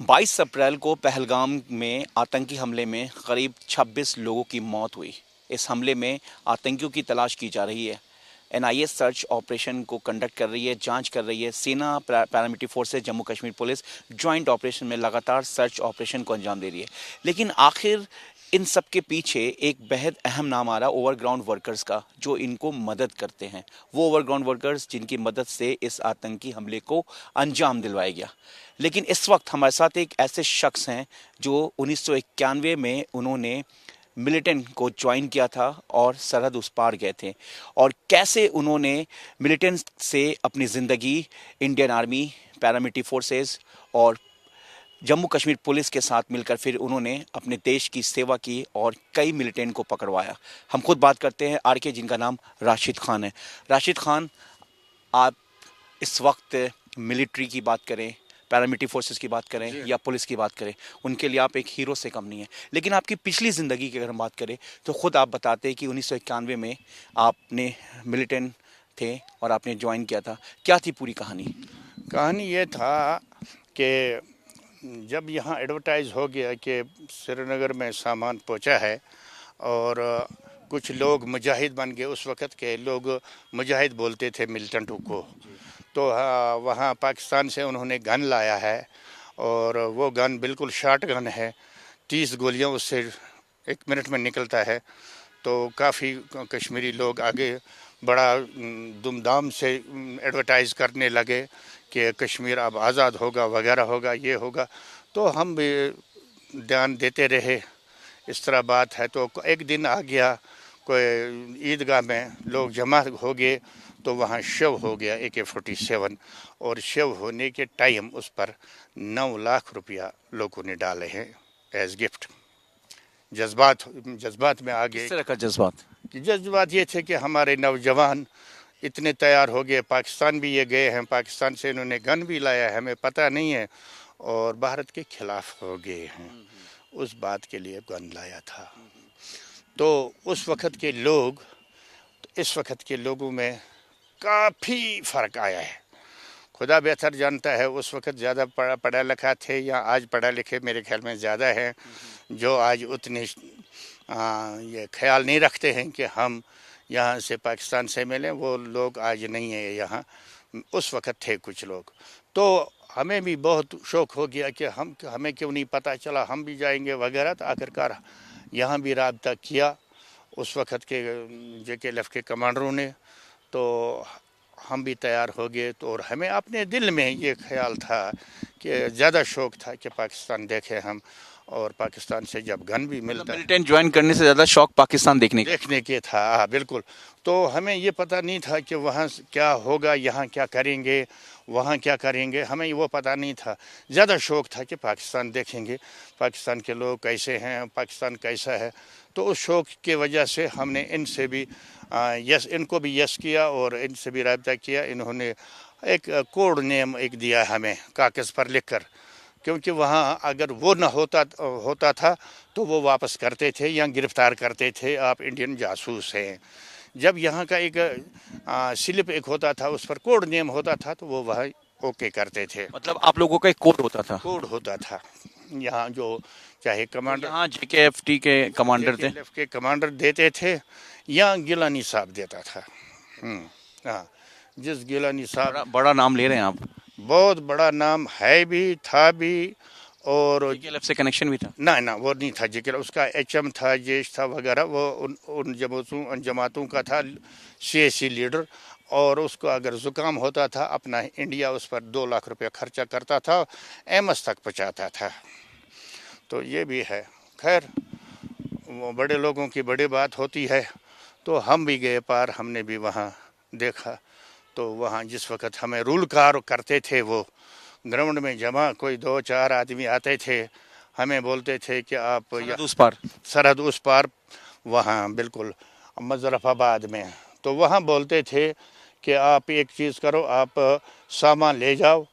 22 अप्रैल को पहलगाम में आतंकी हमले में करीब 26 लोगों की मौत हुई। इस हमले में आतंकियों की तलाश की जा रही है। एनआईए सर्च ऑपरेशन को कंडक्ट कर रही है, जांच कर रही है। सेना, paramilitary forces, Jammu Kashmir police joint operation में लगातार सर्च ऑपरेशन को अंजाम दे रही है। लेकिन आखिर इन सब के पीछे एक बेहद अहम नाम आ रहा है ओवरग्राउंड वर्कर्स का, जो इनको मदद करते हैं। वो ओवरग्राउंड वर्कर्स जिनकी मदद से इस आतंकी हमले को अंजाम दिलवाया गया। लेकिन इस वक्त हमारे साथ एक ऐसे शख्स हैं जो 1991 में उन्होंने मिलिटेंट को ज्वाइन किया था और सरहद उस पार गए थे, और कैसे उन्होंने मिलिटेंट से अपनी ज़िंदगी इंडियन आर्मी, पैरामिलिट्री फोर्सेस और जम्मू कश्मीर पुलिस के साथ मिलकर फिर उन्होंने अपने देश की सेवा की और कई मिलिटेंट को पकड़वाया। हम खुद बात करते हैं आरके, जिनका नाम राशिद खान है। राशिद खान, आप इस वक्त मिलिट्री की बात करें, पैरामिलिट्री फोर्सेस की बात करें या पुलिस की बात करें, उनके लिए आप एक हीरो से कम नहीं है। लेकिन आपकी पिछली ज़िंदगी की अगर हम बात करें तो ख़ुद आप बताते हैं कि 1991 में आपने मिलिटेंट थे और आपने ज्वाइन किया था। क्या थी पूरी कहानी? कहानी ये था कि जब यहाँ एडवर्टाइज़ हो गया कि श्रीनगर में सामान पहुँचा है और कुछ लोग मुजाहिद बन गए, उस वक़्त के लोग मुजाहिद बोलते थे मिलिटेंटों को, तो वहाँ पाकिस्तान से उन्होंने गन लाया है और वो गन बिल्कुल शॉर्ट गन है, 30 गोलियाँ उससे 1 मिनट में निकलता है। तो काफ़ी कश्मीरी लोग आगे बड़ा धूमधाम से एडवर्टाइज़ करने लगे कि कश्मीर अब आज़ाद होगा, वगैरह होगा, ये होगा। तो हम भी ध्यान देते रहे, इस तरह बात है। तो एक दिन आ गया, कोई ईदगाह में लोग जमा हो गए, तो वहाँ शव हो गया AK-47, और शव होने के टाइम उस पर 9 लाख रुपया लोगों ने डाले हैं एज गिफ्ट। जज्बात में आ गए। किस तरह का जज्बात? जज्बात ये थे कि हमारे नौजवान इतने तैयार हो गए, पाकिस्तान भी ये गए हैं, पाकिस्तान से इन्होंने गन भी लाया है, हमें पता नहीं है, और भारत के खिलाफ हो गए हैं, उस बात के लिए गन लाया था। तो उस वक़्त के लोग, इस वक़्त के लोगों में काफ़ी फ़र्क आया है। खुदा बेहतर जानता है, उस वक़्त ज़्यादा पढ़ा लिखा थे या आज पढ़ा लिखे मेरे ख्याल में ज़्यादा है, जो आज उतने ये ख्याल नहीं रखते हैं कि हम यहाँ से पाकिस्तान से मिलें। वो लोग आज नहीं है यहाँ, उस वक़्त थे कुछ लोग। तो हमें भी बहुत शौक़ हो गया कि हमें क्यों नहीं पता चला, हम भी जाएंगे वगैरह। तो आखिरकार यहाँ भी राब्ता किया उस वक़्त के JKLF के कमांडरों ने, तो हम भी तैयार हो गए। तो और हमें अपने दिल में ये ख्याल था कि ज़्यादा शौक़ था कि पाकिस्तान देखें हम, और पाकिस्तान से जब गन भी मिलता है, मिलिटेंट ज्वाइन करने से ज़्यादा शौक पाकिस्तान देखने के था। हाँ बिल्कुल। तो हमें ये पता नहीं था कि वहाँ क्या होगा, यहाँ क्या करेंगे, वहाँ क्या करेंगे, हमें वो पता नहीं था। ज़्यादा शौक़ था कि पाकिस्तान देखेंगे, पाकिस्तान के लोग कैसे हैं, पाकिस्तान कैसा है। तो उस शौक़ की वजह से हमने इनसे भी इनको भी यस किया और इनसे भी रब्ता किया। इन्होंने एक कोड नेम एक दिया हमें कागज़ पर लिख कर, क्योंकि वहाँ अगर वो न होता था तो वो वापस करते थे या गिरफ्तार करते थे, आप इंडियन जासूस हैं। जब यहाँ का एक स्लिप एक होता था, उस पर कोड नेम होता था, तो वो वहाँ ओके करते थे। मतलब आप लोगों का एक कोड होता था? कोड होता था। यहाँ जो चाहे कमांडर, यहाँ JKFT के कमांडर थे, JKLF के कमांडर देते थे या गिलानी साहब देता था। हाँ, जिस गिलानी साहब, बड़ा नाम ले रहे हैं आप। बहुत बड़ा नाम है भी, था भी, और JKLF से कनेक्शन भी था? ना वो नहीं था JKLF, उसका HM था, जैश था वगैरह, वो उन जमातों का था CAC लीडर। और उसको अगर ज़ुकाम होता था, अपना इंडिया उस पर 2 लाख रुपया खर्चा करता था, एम्स तक पहुँचाता था। तो ये भी है। खैर, वो बड़े लोगों की बड़ी बात होती है। तो हम भी गए पार, हमने भी वहाँ देखा। तो वहाँ जिस वक़्त हमें रूल कार करते थे, वो ग्राउंड में जमा कोई 2-4 आदमी आते थे, हमें बोलते थे कि आप सरहद उस पार, वहाँ बिल्कुल मुज़फ़्फ़राबाद में। तो वहाँ बोलते थे कि आप एक चीज़ करो, आप सामान ले जाओ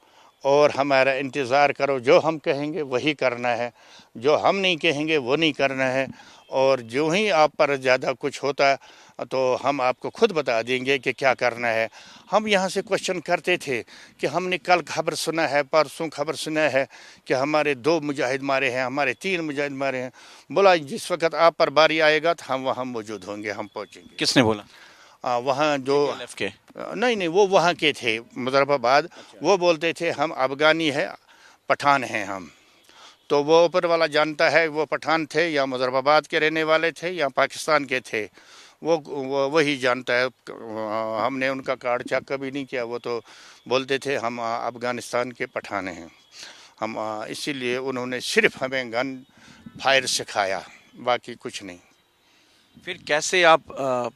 और हमारा इंतज़ार करो, जो हम कहेंगे वही करना है, जो हम नहीं कहेंगे वो नहीं करना है। और जो ही आप पर ज़्यादा कुछ होता तो हम आपको खुद बता देंगे कि क्या करना है। हम यहाँ से क्वेश्चन करते थे कि हमने कल खबर सुना है, परसों खबर सुना है कि हमारे 2 मुजाहिद मारे हैं, हमारे 3 मुजाहिद मारे हैं। बोला जिस वक्त आप पर बारी आएगा तो हम वहाँ मौजूद होंगे, हम पहुँचेंगे। किसने बोला? वहाँ जो JKLF के? नहीं, वो वहाँ के थे, मुजफ्फराबाद। वो बोलते थे हम अफगानी है, पठान हैं हम। तो वो ऊपर वाला जानता है वो पठान थे या मुजफ्फराबाद के रहने वाले थे या पाकिस्तान के थे, वो वही जानता है। हमने उनका कार्ड चेक कभी नहीं किया। वो तो बोलते थे हम अफगानिस्तान के पठान हैं हम, इसीलिए उन्होंने सिर्फ हमें गन फायर सिखाया, बाकी कुछ नहीं। फिर कैसे आप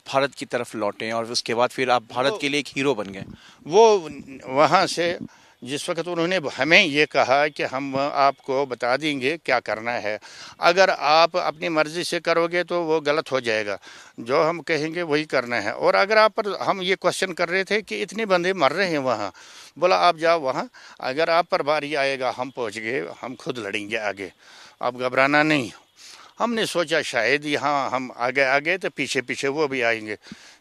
भारत की तरफ लौटे और उसके बाद फिर आप भारत के लिए एक हीरो बन गए? वो वहाँ से जिस वक्त उन्होंने हमें ये कहा कि हम आपको बता देंगे क्या करना है, अगर आप अपनी मर्ज़ी से करोगे तो वो गलत हो जाएगा, जो हम कहेंगे वही करना है। और अगर आप पर हम ये क्वेश्चन कर रहे थे कि इतने बंदे मर रहे हैं वहाँ, बोला आप जाओ वहाँ, अगर आप पर बारी आएगा हम पहुँच गए, हम खुद लड़ेंगे आगे, आप घबराना नहीं। हमने सोचा शायद यहाँ हम आगे आगे तो पीछे पीछे वो भी आएंगे।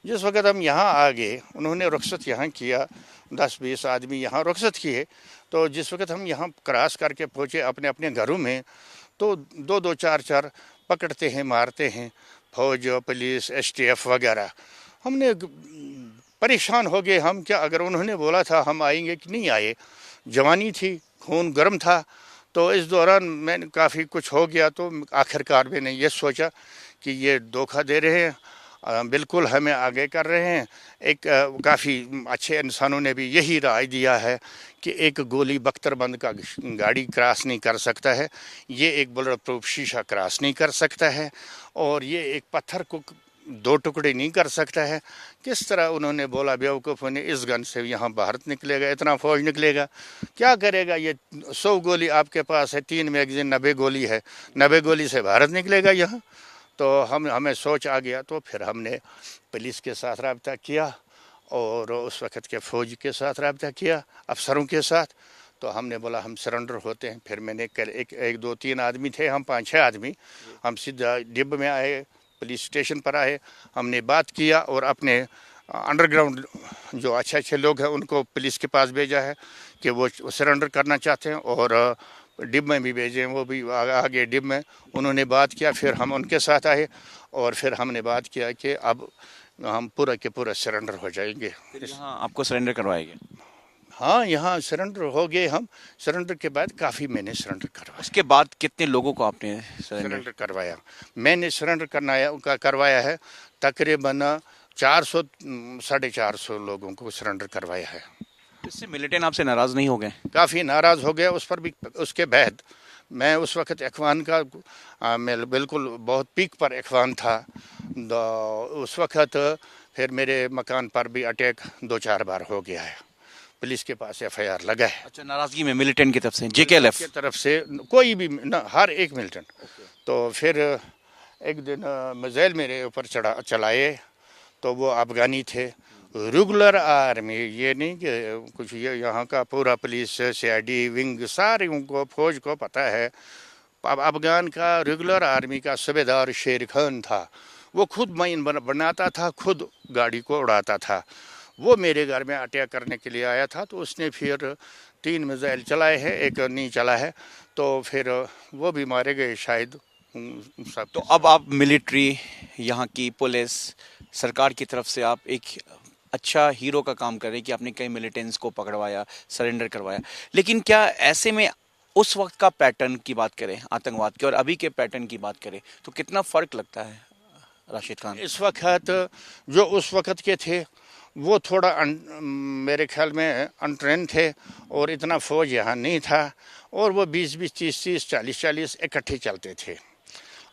जिस वक्त हम यहाँ आ गए, उन्होंने रुखसत यहाँ किया, 10-20 आदमी यहाँ रुखसत किए। तो जिस वक्त हम यहाँ क्रॉस करके पहुँचे अपने अपने घरों में, तो 2-2 4-4 पकड़ते हैं, मारते हैं, फौज, पुलिस, STF वगैरह। हमने परेशान हो गए हम, क्या अगर उन्होंने बोला था हम आएंगे कि नहीं आए, जवानी थी, खून गर्म था। तो इस दौरान मैंने काफ़ी कुछ हो गया, तो आखिरकार मैंने ये सोचा कि ये धोखा दे रहे हैं, बिल्कुल हमें आगे कर रहे हैं। एक काफ़ी अच्छे इंसानों ने भी यही राय दिया है कि एक गोली बख्तरबंद का गाड़ी क्रॉस नहीं कर सकता है, ये एक बुलेट प्रूफ शीशा क्रॉस नहीं कर सकता है, और ये एक पत्थर को 2 टुकड़े नहीं कर सकता है। किस तरह उन्होंने बोला बेवकूफ़ों ने, इस गन से यहाँ भारत निकलेगा, इतना फौज निकलेगा, क्या करेगा ये? 100 गोली आपके पास है, 3 मैगजीन, 90 गोली है, 90 गोली से भारत निकलेगा यहाँ? तो हमें सोच आ गया। तो फिर हमने पुलिस के साथ रब्ता किया और उस वक़्त के फ़ौज के साथ रब्ता किया, अफसरों के साथ। तो हमने बोला हम सरेंडर होते हैं। फिर मैंने एक 2-3 आदमी थे, हम 5-6 आदमी, हम सीधा डिब में आए, पुलिस स्टेशन पर आए, हमने बात किया और अपने अंडरग्राउंड जो अच्छे लोग हैं उनको पुलिस के पास भेजा है कि वो सरेंडर करना चाहते हैं, और डिब में भी भेजे, वो भी आगे डिब में उन्होंने बात किया। फिर हम उनके साथ आए और फिर हमने बात किया कि अब हम पूरा के पूरा सरेंडर हो जाएंगे। फिर यहाँ आपको सरेंडर करवाएंगे? हाँ, यहाँ सरेंडर हो गए हम। सरेंडर के बाद काफ़ी मैंने सरेंडर करवाया। उसके बाद कितने लोगों को आपने सरेंडर करवाया? मैंने सरेंडर करवाया है तकरीबन 400 450 लोगों को सरेंडर करवाया है। इससे मिलिटेंट आपसे नाराज़ नहीं हो गए? काफ़ी नाराज़ हो गया उस पर भी। उसके बाद मैं उस वक़्त इख्वान का मैं बिल्कुल बहुत पीक पर इख्वान था। उस वक़्त फिर मेरे मकान पर भी अटैक 2-4 बार हो गया है, पुलिस के पास FIR लगा है। अच्छा, नाराज़गी में मिलिटेंट की तरफ से, JKLF की तरफ से कोई भी न, हर एक मिलिटेंट। तो फिर एक दिन मिसाइल मेरे ऊपर चलाए, तो वो अफगानी थे, रेगुलर आर्मी, ये नहीं कि कुछ, ये यहाँ का पूरा पुलिस, CID विंग, सारे उनको फौज को पता है। अब अफगान का रेगुलर आर्मी का सूबेदार शेर खान था, वो खुद माइन बनाता था, खुद गाड़ी को उड़ाता था। वो मेरे घर में अटैक करने के लिए आया था, तो उसने फिर 3 मिसाइल चलाए हैं, एक नहीं चला है, तो फिर वो भी मारे गए शायद सब। तो अब आप मिलिट्री, यहाँ की पुलिस, सरकार की तरफ से आप एक अच्छा हीरो का काम कर रहे हैं कि आपने कई मिलिटेंट्स को पकड़वाया, सरेंडर करवाया। लेकिन क्या ऐसे में उस वक्त का पैटर्न की बात करें आतंकवाद के और अभी के पैटर्न की बात करें तो कितना फ़र्क लगता है राशिद खान? इस वक्त जो उस वक्त के थे वो थोड़ा मेरे ख्याल में अनट्रेन थे, और इतना फ़ौज यहाँ नहीं था, और वो 20-20, 30-30, 40-40 इकट्ठे चलते थे,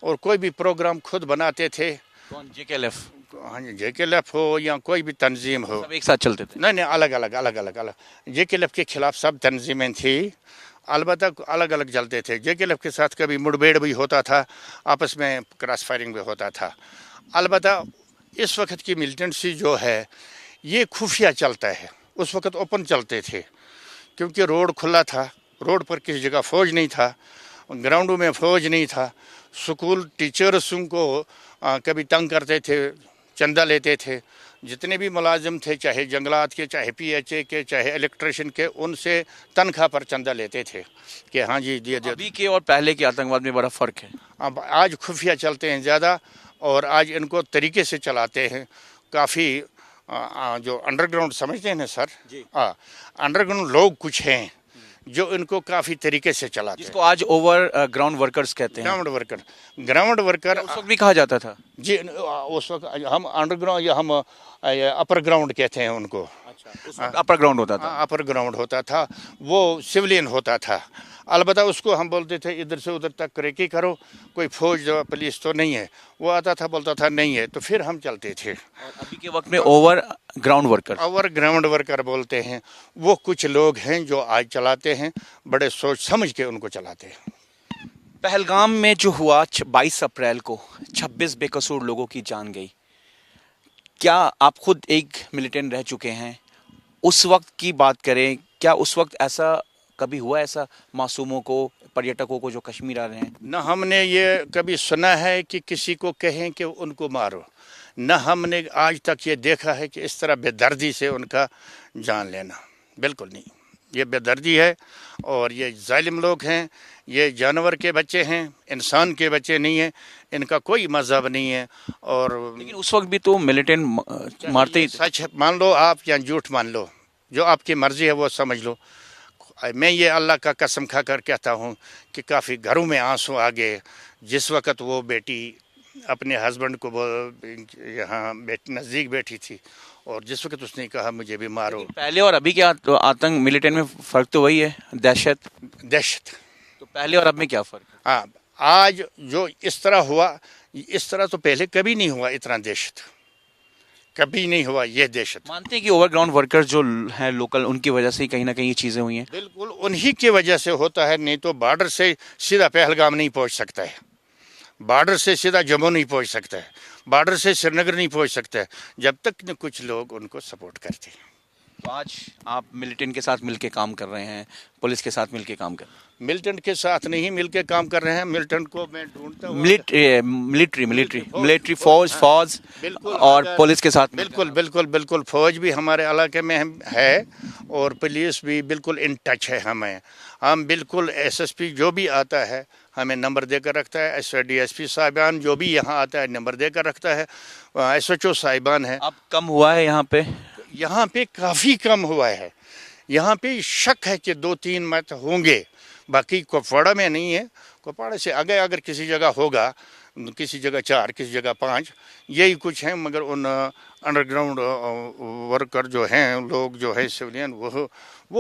और कोई भी प्रोग्राम खुद बनाते थे। कौन? JKLF? हाँ, JKLF हो या कोई भी तंजीम हो, सब एक साथ चलते थे? नहीं, अलग। JKLF के खिलाफ सब तंजीमें थी, अलबत्ता अलग अलग चलते थे। JKLF के साथ कभी मुठभेड़ भी होता था, आपस में क्रॉस फायरिंग भी होता था। अलबत्ता इस वक्त की मिलिटेंसी जो है ये खुफिया चलता है, उस वक्त ओपन चलते थे, क्योंकि रोड खुला था, रोड पर किसी जगह फ़ौज नहीं था, ग्राउंडों में फ़ौज नहीं था। स्कूल टीचर्स को कभी तंग करते थे, चंदा लेते थे। जितने भी मुलाजिम थे, चाहे जंगलात के, चाहे PHA के, चाहे इलेक्ट्रिशियन के, उनसे तनख्वाह पर चंदा लेते थे कि हाँ जी ये दे। अभी के और पहले के आतंकवाद में बड़ा फर्क है। अब आज खुफिया चलते हैं ज़्यादा, और आज इनको तरीके से चलाते हैं। काफ़ी जो अंडरग्राउंड समझते हैं ना सर, हाँ, अंडरग्राउंड लोग कुछ हैं जो इनको काफ़ी तरीके से चलाते हैं, जिसको आज ओवर ग्राउंड वर्कर्स कहते हैं। ग्राउंड वर्कर उस वक्त भी कहा जाता था। जी, उस वक्त हम अंडरग्राउंड या हम अपर ग्राउंड कहते हैं उनको। अच्छा, उस वक्त अपर ग्राउंड होता था। अपर ग्राउंड होता था, वो सिविलियन होता था। अलबत्ता उसको हम बोलते थे इधर से उधर तक रेकी करो, कोई फौज पुलिस तो नहीं है। वो आता था, बोलता था नहीं है, तो फिर हम चलते थे। और अभी के वक्त में over ground worker, over ground worker बोलते हैं। वो कुछ लोग हैं जो आज चलाते हैं, बड़े सोच समझ के उनको चलाते हैं। पहलगाम में जो हुआ 22 अप्रैल को 26 बेकसूर लोगों की जान गई। क्या आप खुद एक मिलिटेंट रह चुके हैं, उस वक्त की बात करें, क्या उस वक्त ऐसा कभी हुआ, ऐसा मासूमों को, पर्यटकों को जो कश्मीर आ रहे हैं? न हमने ये कभी सुना है कि किसी को कहें कि उनको मारो, न हमने आज तक ये देखा है कि इस तरह बेदर्दी से उनका जान लेना। बिल्कुल नहीं, ये बेदर्दी है, और ये जालिम लोग हैं। ये जानवर के बच्चे हैं, इंसान के बच्चे नहीं हैं। इनका कोई मजहब नहीं है। और लेकिन उस वक्त भी तो मिलिटेंट मारते ही थे। सच मान लो आप या झूठ मान लो, जो आपकी मर्जी है वो समझ लो। मैं ये अल्लाह का कसम खा कर कहता हूँ कि काफ़ी घरों में आंसू आ गए जिस वक़्त वो बेटी अपने हस्बैंड को यहाँ नज़दीक बैठी थी, और जिस वक़्त उसने कहा मुझे भी मारो। पहले और अभी के आतंक मिलिटेंट में फर्क तो वही है, दहशत। तो पहले और अब में क्या फर्क है? हाँ, आज जो इस तरह हुआ, इस तरह तो पहले कभी नहीं हुआ। इतना दहशत कभी नहीं हुआ। ये दहशत मानते हैं कि ओवरग्राउंड वर्कर्स जो हैं लोकल, उनकी वजह से ही कहीं ना कहीं ये चीज़ें हुई हैं। बिल्कुल उन्हीं की वजह से होता है, नहीं तो बॉर्डर से सीधा पहलगाम नहीं पहुंच सकता है, बॉर्डर से सीधा जम्मू नहीं पहुंच सकता है, बॉर्डर से श्रीनगर नहीं पहुंच सकता है, जब तक न कुछ लोग उनको सपोर्ट करते हैं। तो आज आप मिलिटेंट के साथ मिलके काम कर रहे हैं, पुलिस के साथ मिलके काम कर रहे हैं? मिलिटेंट के साथ नहीं मिलके काम कर रहे हैं। मिलिटेंट को मैं ढूंढता हूँ। मिलिट्री फौज और पुलिस के साथ। बिल्कुल फौज भी हमारे इलाके में है, और पुलिस भी बिल्कुल इन टच है हमें। हम बिल्कुल SSP जो भी आता है हमें नंबर देकर रखता है। DSP साहिबान जो भी यहाँ आता है नंबर देकर रखता है। SHO साहिबान है। अब कम हुआ है यहाँ पे? यहाँ पे काफ़ी कम हुआ है। यहाँ पे शक है कि 2-3 मत होंगे, बाकी कुपवाड़ा में नहीं है। कुपवाड़ा से आगे अगर किसी जगह होगा, किसी जगह 4, किसी जगह 5, यही कुछ है। मगर उन अंडरग्राउंड वर्कर जो हैं, लोग जो है सिविलियन, वो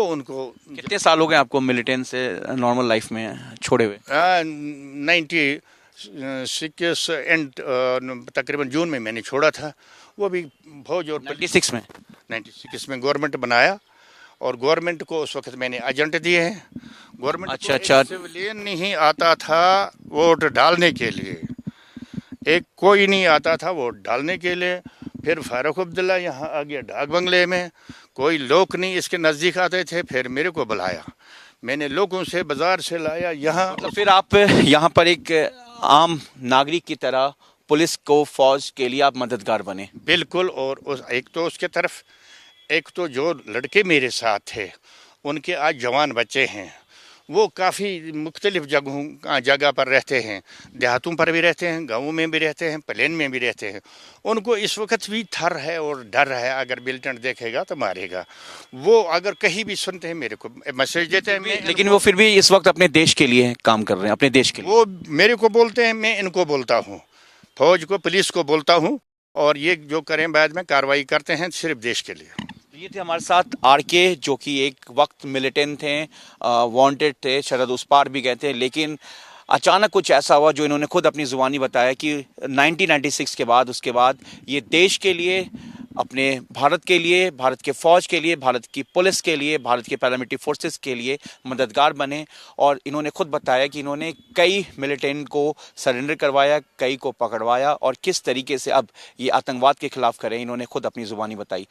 उनको। कितने साल हो गए आपको मिलिटेंट से नॉर्मल लाइफ में छोड़े हुए? 96 एंड तकरीबन जून में मैंने छोड़ा था। वो भी फौज और 96 में गवर्नमेंट बनाया, और गवर्नमेंट को उस वक्त मैंने एजेंट दिए हैं। गवर्नमेंट अच्छा। सिविलियन नहीं आता था वोट डालने के लिए, एक कोई नहीं आता था वोट डालने के लिए। फिर फारूक अब्दुल्ला यहाँ आ गया डाक बंगले में, कोई लोग नहीं इसके नज़दीक आते थे। फिर मेरे को बुलाया, मैंने लोगों से बाजार से लाया यहाँ। मतलब फिर आप यहाँ पर एक आम नागरिक की तरह पुलिस को, फौज के लिए आप मददगार बने? बिल्कुल। और एक तो उसके तरफ, एक तो जो लड़के मेरे साथ थे उनके आज जवान बच्चे हैं, वो काफ़ी मुख्तलिफ जगह पर रहते हैं। देहातों पर भी रहते हैं, गाँवों में भी रहते हैं, प्लेन में भी रहते हैं। उनको इस वक्त भी थर है और डर है, अगर मिलिटेंट देखेगा तो मारेगा। वो अगर कहीं भी सुनते हैं मेरे को मैसेज देते हैं। लेकिन वो फिर भी इस वक्त अपने देश के लिए काम कर रहे हैं, अपने देश के लिए। वो मेरे को बोलते हैं, मैं इनको बोलता हूँ, फौज को, पुलिस को बोलता हूँ, और ये जो करें बाद में कार्रवाई करते हैं सिर्फ देश के लिए। ये थे हमारे साथ RK, जो कि एक वक्त मिलिटेंट थे, वांटेड थे, शरद उस पार भी गए थे, लेकिन अचानक कुछ ऐसा हुआ जो इन्होंने खुद अपनी ज़ुबानी बताया कि 1996 के बाद, उसके बाद ये देश के लिए, अपने भारत के लिए, भारत के फ़ौज के लिए, भारत की पुलिस के लिए, भारत के पैरामिलिट्री फोर्सेस के लिए मददगार बने। और इन्होंने खुद बताया कि इन्होंने कई मिलिटेंट को सरेंडर करवाया, कई को पकड़वाया, और किस तरीके से अब ये आतंकवाद के खिलाफ करें, इन्होंने खुद अपनी ज़ुबानी बताई।